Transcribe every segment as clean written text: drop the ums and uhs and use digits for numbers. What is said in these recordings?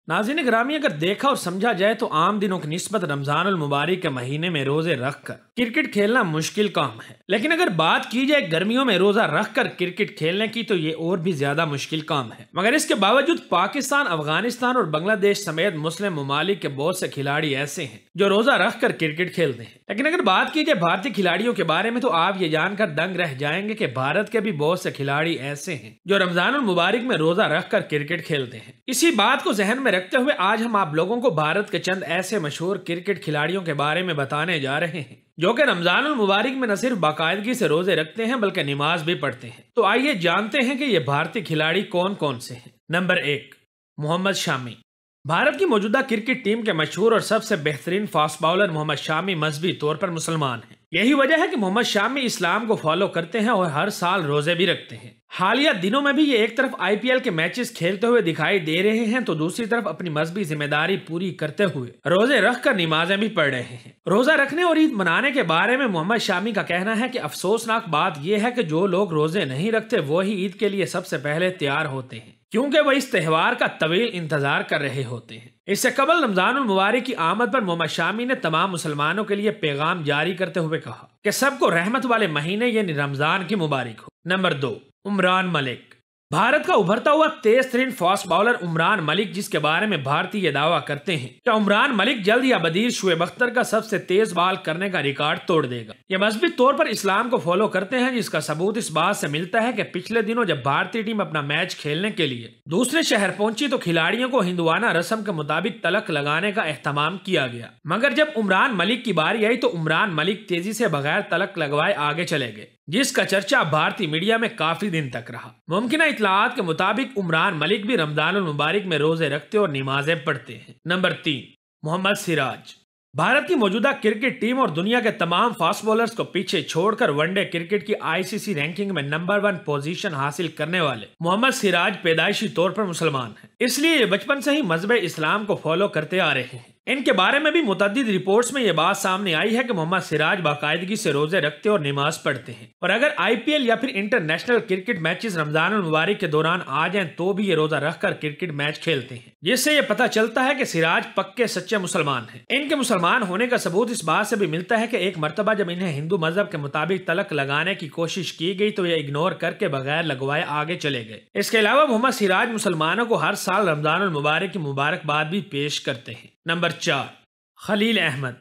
नाज़रीन गिरामी, अगर देखा और समझा जाए तो आम दिनों की निस्बत रमजानुल मुबारक के महीने में रोजे रख कर क्रिकेट खेलना मुश्किल काम है। लेकिन अगर बात की जाए गर्मियों में रोजा रख कर क्रिकेट खेलने की तो ये और भी ज्यादा मुश्किल काम है। मगर इसके बावजूद पाकिस्तान, अफगानिस्तान और बांग्लादेश समेत मुस्लिम ममालिक के बहुत से खिलाड़ी ऐसे हैं जो रोजा रख कर क्रिकेट खेलते हैं। लेकिन अगर बात की जाए भारतीय खिलाड़ियों के बारे में तो आप ये जानकर दंग रह जाएंगे कि भारत के भी बहुत से खिलाड़ी ऐसे हैं जो रमजानुल मुबारक में रोजा रख कर क्रिकेट खेलते हैं। इसी बात को जहन में रखते हुए आज हम आप लोगों को भारत के चंद ऐसे मशहूर क्रिकेट खिलाड़ियों के बारे में बताने जा रहे हैं जो कि रमजानुल मुबारक में न सिर्फ बाकायदगी से रोजे रखते हैं बल्कि नमाज भी पढ़ते हैं। तो आइए जानते हैं कि ये भारतीय खिलाड़ी कौन कौन से हैं। नंबर 1, मोहम्मद शामी। भारत की मौजूदा क्रिकेट टीम के मशहूर और सबसे बेहतरीन फास्ट बॉलर मोहम्मद शामी मजहबी तौर पर मुसलमान हैं। यही वजह है कि मोहम्मद शामी इस्लाम को फॉलो करते हैं और हर साल रोजे भी रखते हैं। हालिया दिनों में भी ये एक तरफ IPL के मैचेस खेलते हुए दिखाई दे रहे हैं तो दूसरी तरफ अपनी मजहबी जिम्मेदारी पूरी करते हुए रोजे रख कर नमाजें भी पढ़ रहे हैं। रोजा रखने और ईद मनाने के बारे में मोहम्मद शामी का कहना है कि अफसोसनाक बात यह है कि जो लोग रोजे नहीं रखते वो ही ईद के लिए सबसे पहले तैयार होते हैं क्योंकि वह इस त्योहार का तवील इंतजार कर रहे होते हैं। इससे कबल रमजानुल मुबारक की आमद पर मोहम्मद शामी ने तमाम मुसलमानों के लिए पैगाम जारी करते हुए कहा कि सबको रहमत वाले महीने यानी रमजान की मुबारक हो। नंबर 2, उमरान मलिक। भारत का उभरता हुआ तेज तरीन फास्ट बॉलर उमरान मलिक, जिसके बारे में भारतीय ये दावा करते हैं कि उमरान मलिक जल्द या बदीर शुएब अख्तर का सबसे तेज बॉल करने का रिकॉर्ड तोड़ देगा। ये मजहबी तौर पर इस्लाम को फॉलो करते हैं, जिसका सबूत इस बात से मिलता है कि पिछले दिनों जब भारतीय टीम अपना मैच खेलने के लिए दूसरे शहर पहुंची तो खिलाड़ियों को हिंदुआना रस्म के मुताबिक तलक लगाने का एहतमाम किया गया। मगर जब उमरान मलिक की बारी आई तो उमरान मलिक तेजी से बगैर तलक लगवाए आगे चले गए, जिसका चर्चा भारतीय मीडिया में काफी दिन तक रहा। मुमकिन इत्तलाआत के मुताबिक उमरान मलिक भी रमजानुल मुबारक में रोजे रखते और नमाजें पढ़ते हैं। नंबर 3, मोहम्मद सिराज। भारत की मौजूदा क्रिकेट टीम और दुनिया के तमाम फास्ट बॉलर्स को पीछे छोड़कर वनडे क्रिकेट की ICC रैंकिंग में नंबर 1 पोजीशन हासिल करने वाले मोहम्मद सिराज पैदाइशी तौर पर मुसलमान हैं। इसलिए ये बचपन से ही मजहब इस्लाम को फॉलो करते आ रहे हैं। इनके बारे में भी मुतअद्दिद रिपोर्ट्स में ये बात सामने आई है कि मोहम्मद सिराज बाकायदगी से रोजे रखते और नमाज पढ़ते हैं और अगर IPL या फिर इंटरनेशनल क्रिकेट मैचेस रमजानुल मुबारक के दौरान आ जाएं तो भी ये रोजा रखकर क्रिकेट मैच खेलते हैं, जिससे ये पता चलता है कि सिराज पक्के सच्चे मुसलमान हैं। इनके मुसलमान होने का सबूत इस बात से भी मिलता है कि एक मरतबा जब इन्हें हिंदू मजहब के मुताबिक तलक लगाने की कोशिश की गई तो ये इग्नोर करके बगैर लगवाए आगे चले गए। इसके अलावा मोहम्मद सिराज मुसलमानों को हर साल रमजानुल मुबारक की मुबारकबाद भी पेश करते हैं। नंबर 4, खलील अहमद।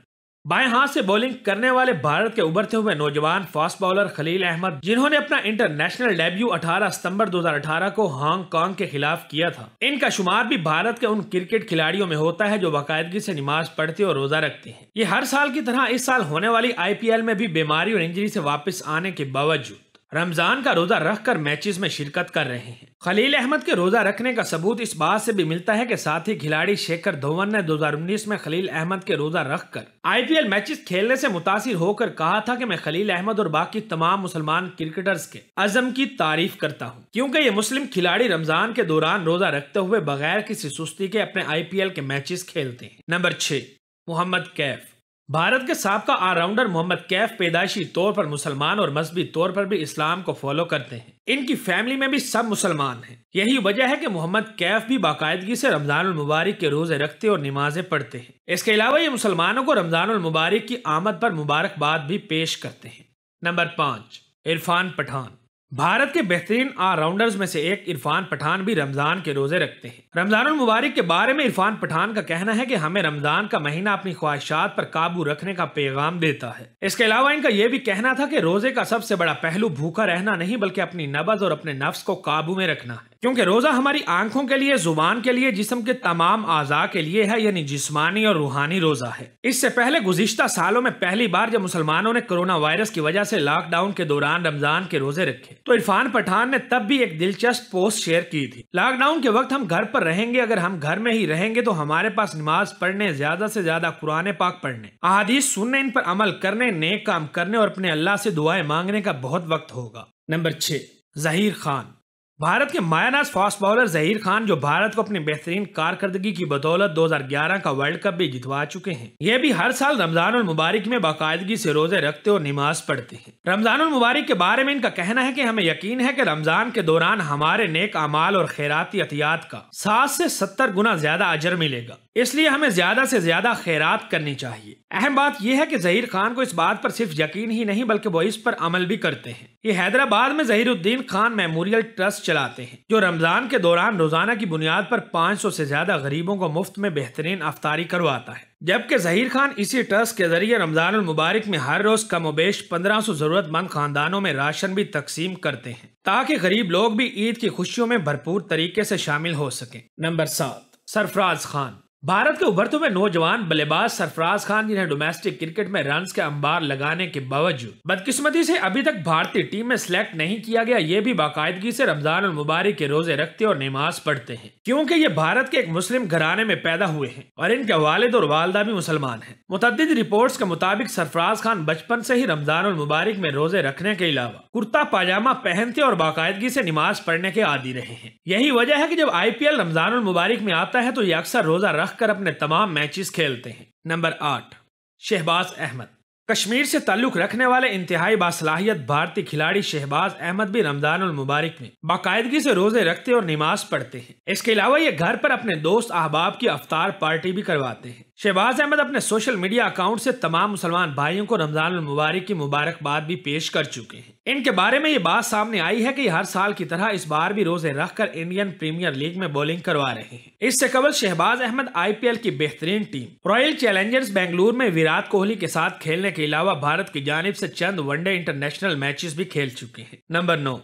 बाएं हाथ से बॉलिंग करने वाले भारत के उभरते हुए नौजवान फास्ट बॉलर खलील अहमद, जिन्होंने अपना इंटरनेशनल डेब्यू 18 सितंबर 2018 को हांगकांग के खिलाफ किया था, इनका शुमार भी भारत के उन क्रिकेट खिलाड़ियों में होता है जो बाकायदगी से नमाज पढ़ते और रोजा रखते हैं। ये हर साल की तरह इस साल होने वाली IPL में भी बीमारी और इंजरी से वापस आने के बावजूद रमजान का रोजा रखकर मैचेस में शिरकत कर रहे हैं। खलील अहमद के रोजा रखने का सबूत इस बात से भी मिलता है कि साथी खिलाड़ी शिखर धवन ने 2019 में खलील अहमद के रोजा रखकर IPL मैचेस खेलने से मुतासिर होकर कहा था कि मैं खलील अहमद और बाकी तमाम मुसलमान क्रिकेटर्स के अज़म की तारीफ करता हूं क्योंकि ये मुस्लिम खिलाड़ी रमजान के दौरान रोजा रखते हुए बगैर किसी सुस्ती के अपने IPL के मैचेस खेलते हैं। नंबर 6, मोहम्मद कैफ। भारत के साबका ऑलराउंडर मोहम्मद कैफ पैदाइशी तौर पर मुसलमान और मजहबी तौर पर भी इस्लाम को फॉलो करते हैं। इनकी फैमिली में भी सब मुसलमान हैं। यही वजह है कि मोहम्मद कैफ भी बाकायदगी से रमजानुल मुबारक के रोजे रखते और नमाजें पढ़ते हैं। इसके अलावा ये मुसलमानों को रमजानुल मुबारक की आमद पर मुबारकबाद भी पेश करते हैं। नंबर 5, इरफान पठान। भारत के बेहतरीन ऑलराउंडर्स में से एक इरफान पठान भी रमजान के रोजे रखते हैं। रमजानुल मुबारक के बारे में इरफान पठान का कहना है कि हमें रमजान का महीना अपनी ख्वाहिशात पर काबू रखने का पैगाम देता है। इसके अलावा इनका यह भी कहना था कि रोजे का सबसे बड़ा पहलू भूखा रहना नहीं बल्कि अपनी नब्ज और अपने नफ्स को काबू में रखना है, क्योंकि रोजा हमारी आंखों के लिए, जुबान के लिए, जिस्म के तमाम आज़ा के लिए है, यानी जिस्मानी और रूहानी रोजा है। इससे पहले गुज़िश्ता सालों में पहली बार जब मुसलमानों ने कोरोना वायरस की वजह से लॉकडाउन के दौरान रमजान के रोजे रखे तो इरफान पठान ने तब भी एक दिलचस्प पोस्ट शेयर की थी। लॉकडाउन के वक्त हम घर पर रहेंगे, अगर हम घर में ही रहेंगे तो हमारे पास नमाज पढ़ने, ज्यादा से ज्यादा कुरान पाक पढ़ने, अहादीस सुनने, इन पर अमल करने, नेक काम करने और अपने अल्लाह से दुआएं मांगने का बहुत वक्त होगा। नंबर 6, ज़हीर खान। भारत के मायानाज फास्ट बॉलर जहीर खान, जो भारत को अपनी बेहतरीन कारकर्दगी की बदौलत 2011 का वर्ल्ड कप भी जितवा चुके हैं, ये भी हर साल रमजानुल मुबारक में बाकायदगी से रोजे रखते और नमाज पढ़ते हैं। रमजानुल मुबारक के बारे में इनका कहना है कि हमें यकीन है कि रमजान के दौरान हमारे नेक अमाल और खैराती अतियात का 7 से 70 गुना ज्यादा अजर मिलेगा, इसलिए हमें ज्यादा से ज्यादा खैरात करनी चाहिए। अहम बात यह है कि जहीर खान को इस बात पर सिर्फ यकीन ही नहीं बल्कि वो इस पर अमल भी करते हैं। ये हैदराबाद में जहीरुद्दीन खान मेमोरियल ट्रस्ट चलाते हैं, जो रमजान के दौरान रोजाना की बुनियाद पर 500 से ज्यादा गरीबों को मुफ्त में बेहतरीन अफ्तारी करवाता है। जबकि जहीर खान इसी ट्रस्ट के जरिए रमजानुल मुबारक में हर रोज कमोबेश 1500 जरूरतमंद खानदानों में राशन भी तकसीम करते हैं, ताकि गरीब लोग भी ईद की खुशियों में भरपूर तरीके से शामिल हो सकें। नंबर 7, सरफराज खान। भारत के उभरते हुए नौजवान बल्लेबाज सरफराज खान, जिन्हें डोमेस्टिक क्रिकेट में रन्स के अंबार लगाने के बावजूद बदकिस्मती से अभी तक भारतीय टीम में सिलेक्ट नहीं किया गया, ये भी बाकायदगी से रमजानुल मुबारक के रोजे रखते और नमाज पढ़ते हैं, क्योंकि ये भारत के एक मुस्लिम घराने में पैदा हुए हैं और इनके वालिद और वालदा भी मुसलमान हैं। मुतअद्दिद रिपोर्ट्स के मुताबिक सरफराज खान बचपन से ही रमजानुल मुबारक में रोजे रखने के अलावा कुर्ता पाजामा पहनते और बाकायदगी से नमाज पढ़ने के आदी रहे हैं। यही वजह है कि जब IPL रमजानुल मुबारक में आता है तो ये अक्सर रोजा रख कर अपने तमाम मैचेस खेलते हैं। नंबर 8, शहबाज अहमद। कश्मीर से ताल्लुक रखने वाले इंतहाई बासलाहियत भारतीय खिलाड़ी शहबाज अहमद भी रमजानुल मुबारक में बाकायदगी से रोजे रखते और नमाज पढ़ते हैं। इसके अलावा ये घर पर अपने दोस्त अहबाब की अफ्तार पार्टी भी करवाते हैं। शहबाज अहमद अपने सोशल मीडिया अकाउंट से तमाम मुसलमान भाइयों को रमजानुल मुबारक की मुबारकबाद भी पेश कर चुके हैं। इनके बारे में ये बात सामने आई है कि हर साल की तरह इस बार भी रोजे रखकर इंडियन प्रीमियर लीग में बॉलिंग करवा रहे हैं। इससे कबल शहबाज अहमद IPL की बेहतरीन टीम रॉयल चैलेंजर्स बेंगलुरु में विराट कोहली के साथ खेलने के अलावा भारत की जानिब से चंद वनडे इंटरनेशनल मैचेस भी खेल चुके हैं। नंबर 9,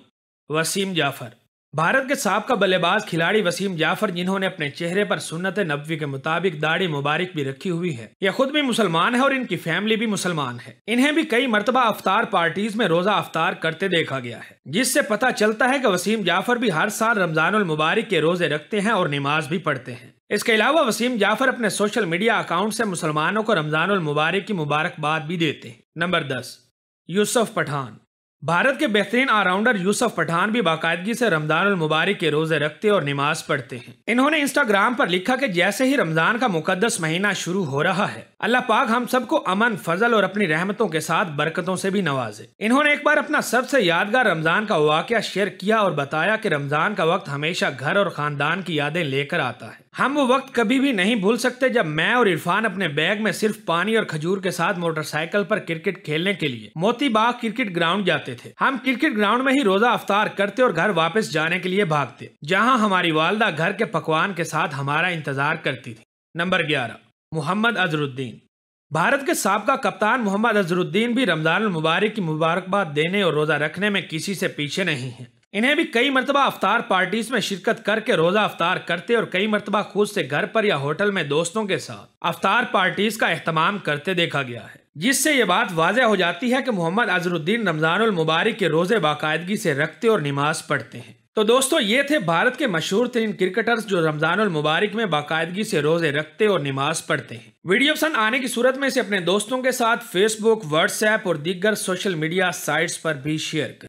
वसीम जाफर। भारत के साबका बल्लेबाज खिलाड़ी वसीम जाफर, जिन्होंने अपने चेहरे पर सुन्नत नबवी के मुताबिक दाढ़ी मुबारक भी रखी हुई है, यह खुद भी मुसलमान है और इनकी फैमिली भी मुसलमान है। इन्हें भी कई मरतबा अफ्तार पार्टीज में रोजा अफ्तार करते देखा गया है, जिससे पता चलता है कि वसीम जाफर भी हर साल रमजानुल मुबारक के रोजे रखते हैं और नमाज भी पढ़ते हैं। इसके अलावा वसीम जाफर अपने सोशल मीडिया अकाउंट से मुसलमानों को रमजानुल मुबारक की मुबारकबाद भी देते हैं। नंबर 10, यूसुफ पठान। भारत के बेहतरीन ऑलराउंडर यूसुफ पठान भी बाकायदगी से रमजानुल मुबारक के रोजे रखते और नमाज पढ़ते हैं। इन्होंने इंस्टाग्राम पर लिखा कि जैसे ही रमजान का मुकद्दस महीना शुरू हो रहा है, अल्लाह पाक हम सबको अमन, फजल और अपनी रहमतों के साथ बरकतों से भी नवाजे। इन्होंने एक बार अपना सबसे यादगार रमजान का वाकया शेयर किया और बताया कि रमजान का वक्त हमेशा घर और खानदान की यादें लेकर आता है। हम वो वक्त कभी भी नहीं भूल सकते जब मैं और इरफान अपने बैग में सिर्फ पानी और खजूर के साथ मोटरसाइकिल पर क्रिकेट खेलने के लिए मोती बाग क्रिकेट ग्राउंड जाते थे। हम क्रिकेट ग्राउंड में ही रोजा अफ्तार करते और घर वापस जाने के लिए भागते, जहां हमारी वालदा घर के पकवान के साथ हमारा इंतजार करती थी। नंबर 11, मोहम्मद अजहरुद्दीन। भारत के साबका कप्तान मोहम्मद अजहरुद्दीन भी रमजानुल मुबारक की मुबारकबाद देने और रोजा रखने में किसी से पीछे नहीं है। इन्हें भी कई मरतबा अफ्तार पार्टीज में शिरकत करके रोजा अफ्तार करते और कई मरतबा खुद से घर पर या होटल में दोस्तों के साथ अफ्तार पार्टीज का एहतमाम करते देखा गया है, जिससे ये बात वाज़ेह हो जाती है कि मोहम्मद अजहरुद्दीन रमजानुल मुबारक के रोजे बाकायदगी से रखते और नमाज पढ़ते हैं। तो दोस्तों, ये थे भारत के मशहूर तरीन क्रिकेटर्स जो रमजानुल मुबारक में बाकायदगी से रोजे रखते और नमाज पढ़ते हैं। वीडियो पसंद आने की सूरत में इसे अपने दोस्तों के साथ फेसबुक, व्हाट्सएप और दीगर सोशल मीडिया साइट्स पर भी शेयर करें।